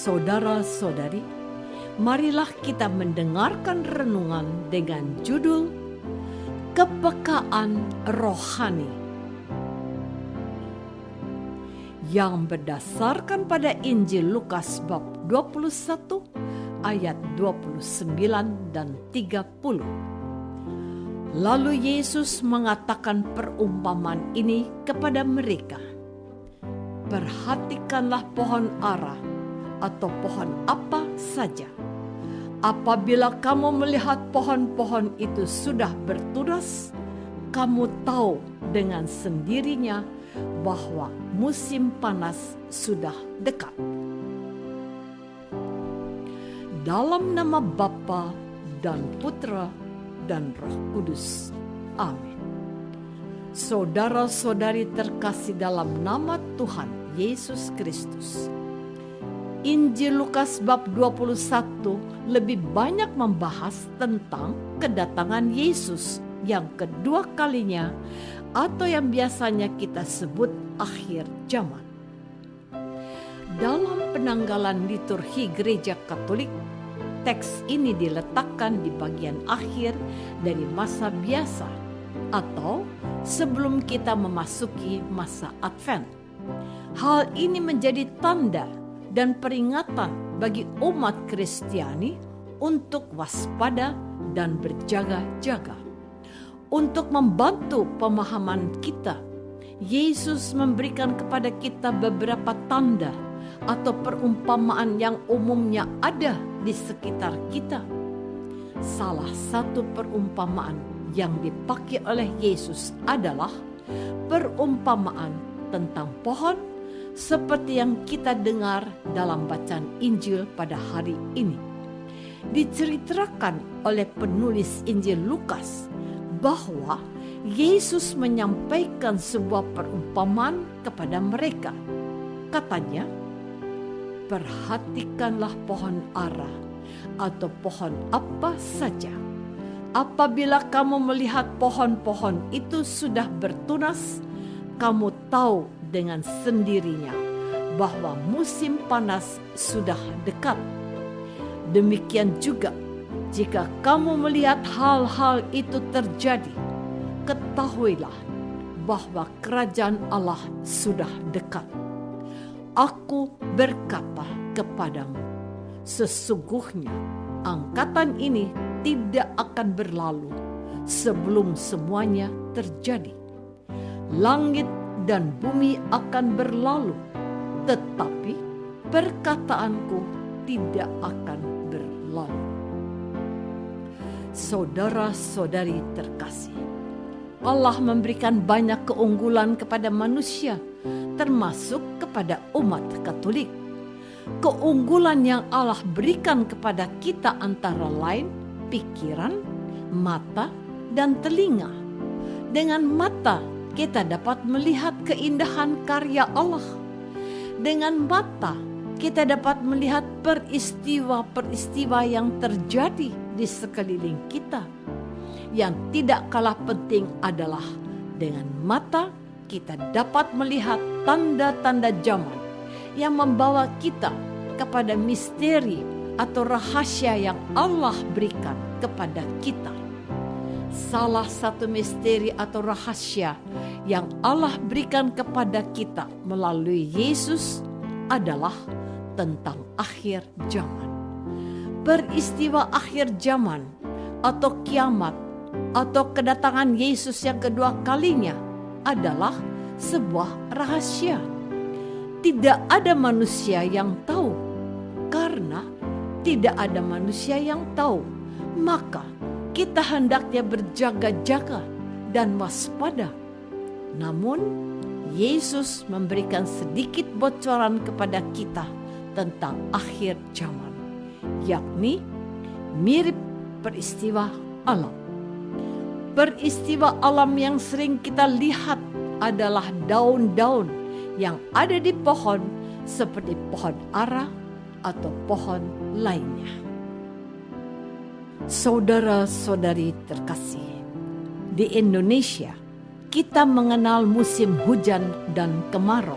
Saudara-saudari, marilah kita mendengarkan renungan dengan judul Kepekaan Rohani yang berdasarkan pada Injil Lukas bab 21 ayat 29 dan 30. Lalu Yesus mengatakan perumpamaan ini kepada mereka. Perhatikanlah pohon ara atau pohon apa saja. Apabila kamu melihat pohon-pohon itu sudah bertunas, kamu tahu dengan sendirinya bahwa musim panas sudah dekat. Dalam nama Bapa dan Putra dan Roh Kudus. Amin. Saudara-saudari terkasih dalam nama Tuhan Yesus Kristus, Injil Lukas bab 21 lebih banyak membahas tentang kedatangan Yesus yang kedua kalinya atau yang biasanya kita sebut akhir zaman. Dalam penanggalan liturgi Gereja Katolik, teks ini diletakkan di bagian akhir dari masa biasa atau sebelum kita memasuki masa Advent. Hal ini menjadi tanda dan peringatan bagi umat Kristiani untuk waspada dan berjaga-jaga. Untuk membantu pemahaman kita, Yesus memberikan kepada kita beberapa tanda atau perumpamaan yang umumnya ada di sekitar kita. Salah satu perumpamaan yang dipakai oleh Yesus adalah perumpamaan tentang pohon seperti yang kita dengar dalam bacaan Injil pada hari ini. Diceritakan oleh penulis Injil Lukas bahwa Yesus menyampaikan sebuah perumpamaan kepada mereka. Katanya, perhatikanlah pohon ara atau pohon apa saja. Apabila kamu melihat pohon-pohon itu sudah bertunas, kamu tahu dengan sendirinya bahwa musim panas sudah dekat. Demikian juga, jika kamu melihat hal-hal itu terjadi, ketahuilah bahwa kerajaan Allah sudah dekat. Aku berkata kepadamu, sesungguhnya angkatan ini tidak akan berlalu sebelum semuanya terjadi. Langit dan bumi akan berlalu, tetapi perkataanku tidak akan berlalu. Saudara-saudari terkasih, Allah memberikan banyak keunggulan kepada manusia, termasuk kepada umat Katolik. Keunggulan yang Allah berikan kepada kita antara lain pikiran, mata, dan telinga. Dengan mata kita dapat melihat keindahan karya Allah. Dengan mata kita dapat melihat peristiwa-peristiwa yang terjadi di sekeliling kita. Yang tidak kalah penting adalah dengan mata kita dapat melihat tanda-tanda zaman yang membawa kita kepada misteri atau rahasia yang Allah berikan kepada kita. Salah satu misteri atau rahasia yang Allah berikan kepada kita melalui Yesus adalah tentang akhir zaman. Peristiwa akhir zaman atau kiamat atau kedatangan Yesus yang kedua kalinya adalah sebuah rahasia. Tidak ada manusia yang tahu. Karena tidak ada manusia yang tahu, maka kita hendaknya berjaga-jaga dan waspada. Namun, Yesus memberikan sedikit bocoran kepada kita tentang akhir zaman, yakni mirip peristiwa alam. Peristiwa alam yang sering kita lihat adalah daun-daun yang ada di pohon seperti pohon ara atau pohon lainnya. Saudara-saudari terkasih, di Indonesia kita mengenal musim hujan dan kemarau.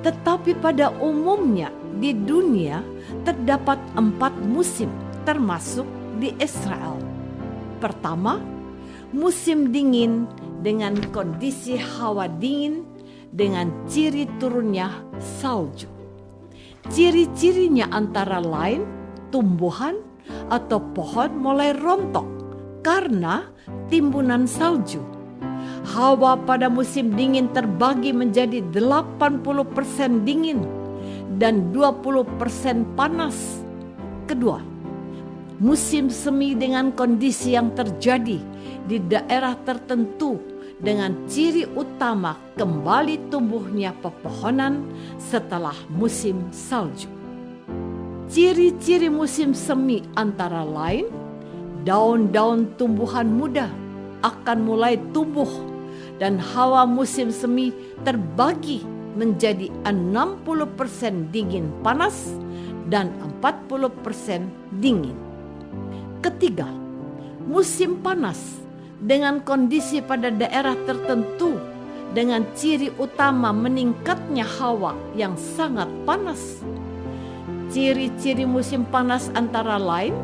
Tetapi pada umumnya di dunia terdapat 4 musim termasuk di Israel. Pertama, musim dingin dengan kondisi hawa dingin dengan ciri turunnya salju. Ciri-cirinya antara lain tumbuhan atau pohon mulai rontok karena timbunan salju. Hawa pada musim dingin terbagi menjadi 80% dingin dan 20% panas. Kedua, musim semi dengan kondisi yang terjadi di daerah tertentu dengan ciri utama kembali tumbuhnya pepohonan setelah musim salju. Ciri-ciri musim semi antara lain, daun-daun tumbuhan muda akan mulai tumbuh dan hawa musim semi terbagi menjadi 60% dingin panas dan 40% dingin. Ketiga, musim panas dengan kondisi pada daerah tertentu dengan ciri utama meningkatnya hawa yang sangat panas. Ciri-ciri musim panas antara lain,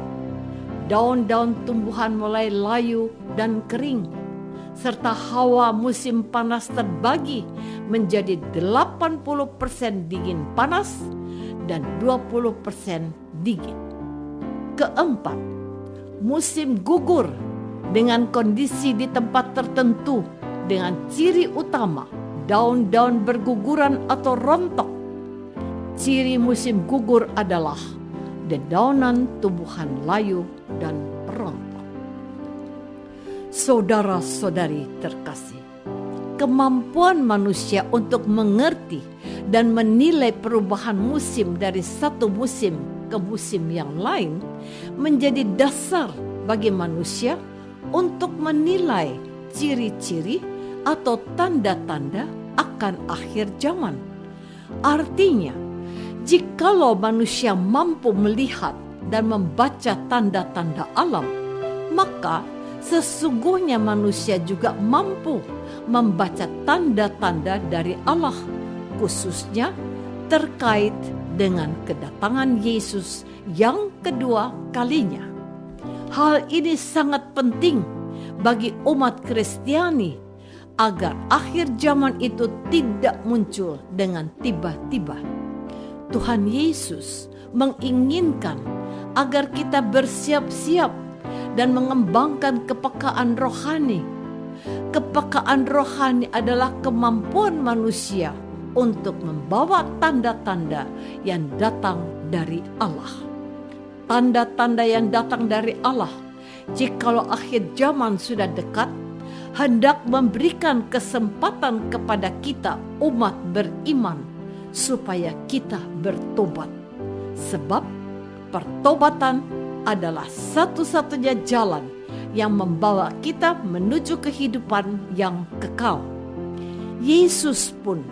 daun-daun tumbuhan mulai layu dan kering, serta hawa musim panas terbagi menjadi 80% dingin panas dan 20% dingin. Keempat, musim gugur dengan kondisi di tempat tertentu dengan ciri utama daun-daun berguguran atau rontok. Ciri musim gugur adalah dedaunan tumbuhan layu dan rontok. Saudara-saudari terkasih, kemampuan manusia untuk mengerti dan menilai perubahan musim dari satu musim ke musim yang lain menjadi dasar bagi manusia untuk menilai ciri-ciri atau tanda-tanda akan akhir zaman. Artinya, jikalau manusia mampu melihat dan membaca tanda-tanda alam, maka sesungguhnya manusia juga mampu membaca tanda-tanda dari Allah, khususnya terkait dengan kedatangan Yesus yang kedua kalinya. Hal ini sangat penting bagi umat Kristiani agar akhir zaman itu tidak muncul dengan tiba-tiba. Tuhan Yesus menginginkan agar kita bersiap-siap dan mengembangkan kepekaan rohani. Kepekaan rohani adalah kemampuan manusia untuk membawa tanda-tanda yang datang dari Allah. Tanda-tanda yang datang dari Allah, jikalau akhir zaman sudah dekat, hendak memberikan kesempatan kepada kita umat beriman supaya kita bertobat. Sebab pertobatan adalah satu-satunya jalan yang membawa kita menuju kehidupan yang kekal. Yesus pun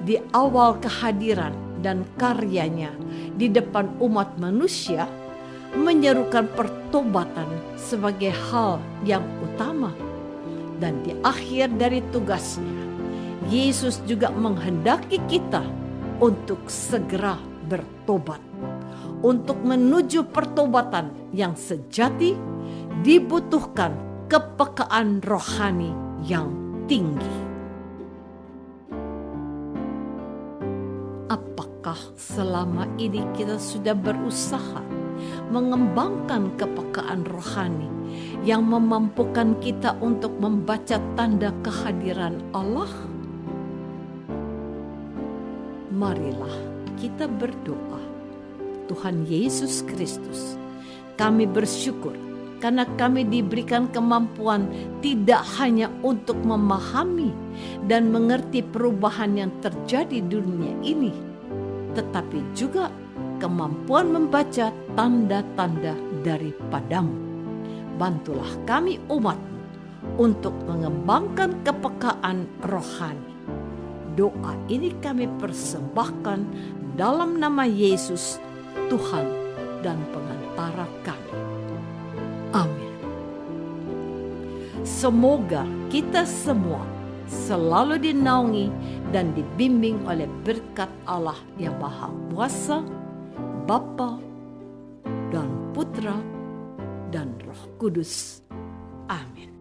di awal kehadiran dan karyanya di depan umat manusia menyerukan pertobatan sebagai hal yang utama. Dan di akhir dari tugasnya, Yesus juga menghendaki kita untuk segera bertobat. Untuk menuju pertobatan yang sejati, dibutuhkan kepekaan rohani yang tinggi. Apakah selama ini kita sudah berusaha mengembangkan kepekaan rohani yang memampukan kita untuk membaca tanda kehadiran Allah? Marilah kita berdoa. Tuhan Yesus Kristus, kami bersyukur karena kami diberikan kemampuan tidak hanya untuk memahami dan mengerti perubahan yang terjadi di dunia ini, tetapi juga kemampuan membaca tanda-tanda daripadamu. Bantulah kami umat-Mu untuk mengembangkan kepekaan rohani. Doa ini kami persembahkan dalam nama Yesus, Tuhan dan pengantara kami. Amin. Semoga kita semua selalu dinaungi dan dibimbing oleh berkat Allah yang Maha Kuasa, Bapa dan Putra dan Roh Kudus. Amin.